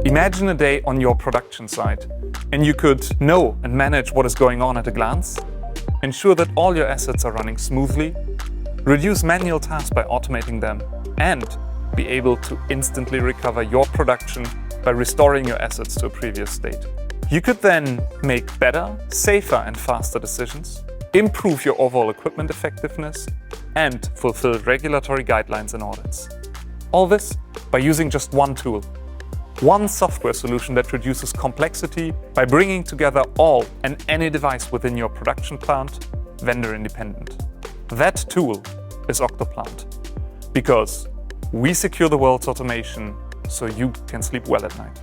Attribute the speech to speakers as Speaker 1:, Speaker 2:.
Speaker 1: Imagine a day on your production site, and you could know and manage what is going on at a glance, ensure that all your assets are running smoothly, reduce manual tasks by automating them, and be able to instantly recover your production by restoring your assets to a previous state. You could then make better, safer and faster decisions, improve your overall equipment effectiveness, and fulfill regulatory guidelines and audits. All this by using just one tool. One software solution that reduces complexity by bringing together all and any device within your production plant, vendor independent. That tool is Octoplant. Because we secure the world's automation so you can sleep well at night.